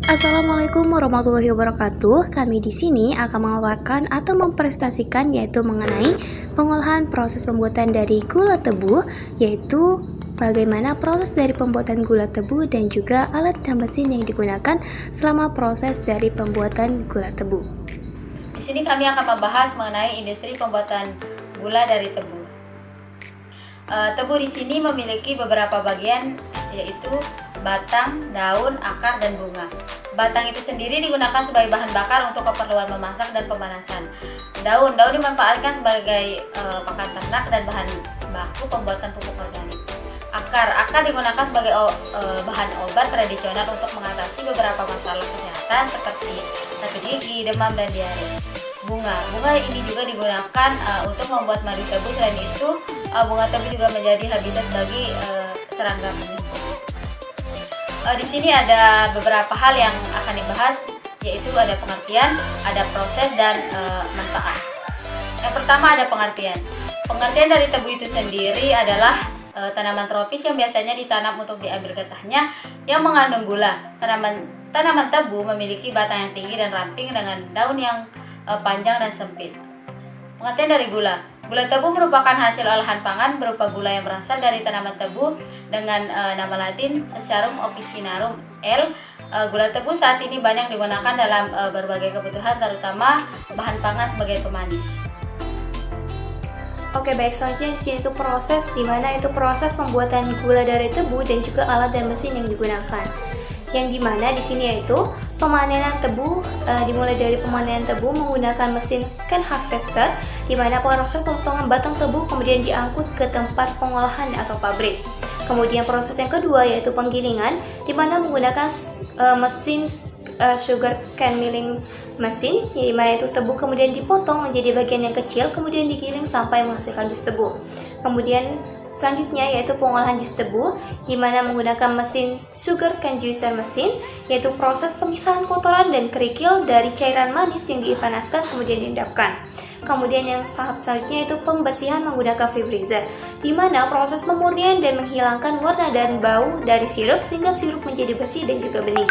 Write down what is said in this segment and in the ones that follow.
Assalamualaikum warahmatullahi wabarakatuh. Kami di sini akan memaparkan atau mempresentasikan yaitu mengenai pengolahan proses pembuatan dari gula tebu, yaitu bagaimana proses dari pembuatan gula tebu dan juga alat dan mesin yang digunakan selama proses dari pembuatan gula tebu. Di sini kami akan membahas mengenai industri pembuatan gula dari tebu. Tebu di sini memiliki beberapa bagian, yaitu batang, daun, akar, dan bunga. Batang itu sendiri digunakan sebagai bahan bakar untuk keperluan memasak dan pemanasan. Daun dimanfaatkan sebagai pakan ternak dan bahan baku pembuatan pupuk organik. Akar digunakan sebagai bahan obat tradisional untuk mengatasi beberapa masalah kesehatan seperti sakit gigi, demam, dan diare. Bunga ini juga digunakan untuk membuat madu tebu. Selain itu, bunga tebu juga menjadi habitat bagi serangga penyumbang. Di sini ada beberapa hal yang akan dibahas, yaitu ada pengertian, ada proses, dan manfaat. Yang pertama ada pengertian. Pengertian dari tebu itu sendiri adalah tanaman tropis yang biasanya ditanam untuk diambil getahnya yang mengandung gula. Tanaman tebu memiliki batang yang tinggi dan ramping dengan daun yang panjang dan sempit. Pengertian dari gula. Gula tebu merupakan hasil olahan pangan berupa gula yang berasal dari tanaman tebu dengan nama latin Sescharum officinarum L. Gula tebu saat ini banyak digunakan dalam berbagai kebutuhan, terutama bahan pangan sebagai pemanis. Oke, baik, selanjutnya di sini itu proses, di mana itu proses pembuatan gula dari tebu dan juga alat dan mesin yang digunakan. Yang dimana di sini yaitu pemanenan tebu, dimulai dari pemanenan tebu menggunakan mesin can harvester, di mana proses pemotongan batang tebu kemudian diangkut ke tempat pengolahan atau pabrik. Kemudian proses yang kedua yaitu penggilingan, di mana menggunakan mesin sugar cane milling mesin, di mana itu tebu kemudian dipotong menjadi bagian yang kecil, kemudian digiling sampai menghasilkan jus tebu. Kemudian selanjutnya yaitu pengolahan jus tebu, di mana menggunakan mesin sugar cane juicer mesin, yaitu proses pemisahan kotoran dan kerikil dari cairan manis yang dipanaskan kemudian diendapkan. Kemudian yang tahap selanjutnya yaitu pembersihan menggunakan vaporizer, di mana proses pemurnian dan menghilangkan warna dan bau dari sirup sehingga sirup menjadi bersih dan juga bening.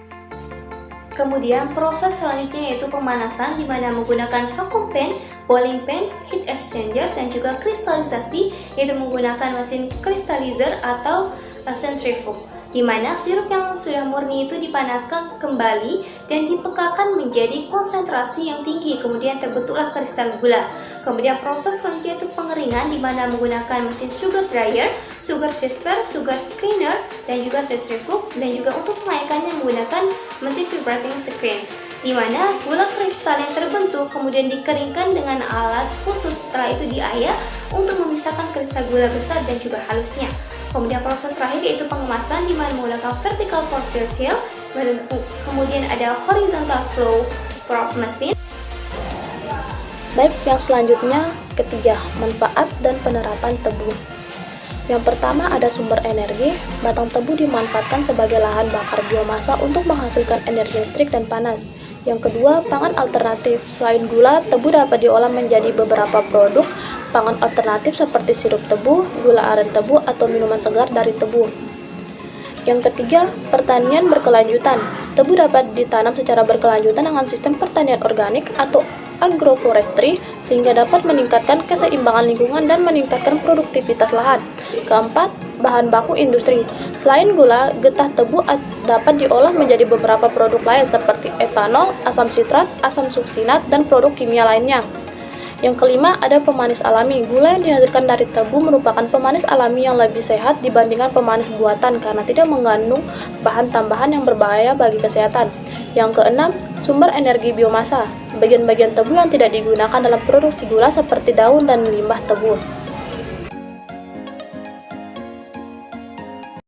Kemudian proses selanjutnya yaitu pemanasan, di mana menggunakan vacuum pan, boiling pan, heat exchanger, dan juga kristalisasi, yaitu menggunakan mesin crystallizer atau centrifuge, di mana sirup yang sudah murni itu dipanaskan kembali dan dipekakan menjadi konsentrasi yang tinggi, kemudian terbentuklah kristal gula. Kemudian proses selanjutnya itu pengeringan, di mana menggunakan mesin sugar dryer, sugar sifter, sugar screener, dan juga centrifuge, dan juga untuk mengairkannya menggunakan mesin vibrating screen, di mana gula kristal yang terbentuk kemudian dikeringkan dengan alat khusus. Setelah itu diayak untuk memisahkan kristal gula besar dan juga halusnya. Kemudian proses terakhir yaitu pengemasan, di mana menggunakan vertical pour seal, kemudian ada horizontal flow prop mesin. Baik, yang selanjutnya ketiga, manfaat dan penerapan tebu. Yang pertama ada sumber energi. Batang tebu dimanfaatkan sebagai lahan bakar biomasa untuk menghasilkan energi listrik dan panas. Yang kedua, pangan alternatif. Selain gula, tebu dapat diolah menjadi beberapa produk pangan alternatif seperti sirup tebu, gula aren tebu, atau minuman segar dari tebu. Yang ketiga, pertanian berkelanjutan. Tebu dapat ditanam secara berkelanjutan dengan sistem pertanian organik atau agroforestry, sehingga dapat meningkatkan keseimbangan lingkungan dan meningkatkan produktivitas lahan. Keempat, bahan baku industri. Selain gula, getah tebu dapat diolah menjadi beberapa produk lain seperti etanol, asam sitrat, asam suksinat, dan produk kimia lainnya. Yang kelima, ada pemanis alami. Gula yang dihasilkan dari tebu merupakan pemanis alami yang lebih sehat dibandingkan pemanis buatan karena tidak mengandung bahan tambahan yang berbahaya bagi kesehatan. Yang keenam, sumber energi biomasa. Bagian-bagian tebu yang tidak digunakan dalam produksi gula seperti daun dan limbah tebu.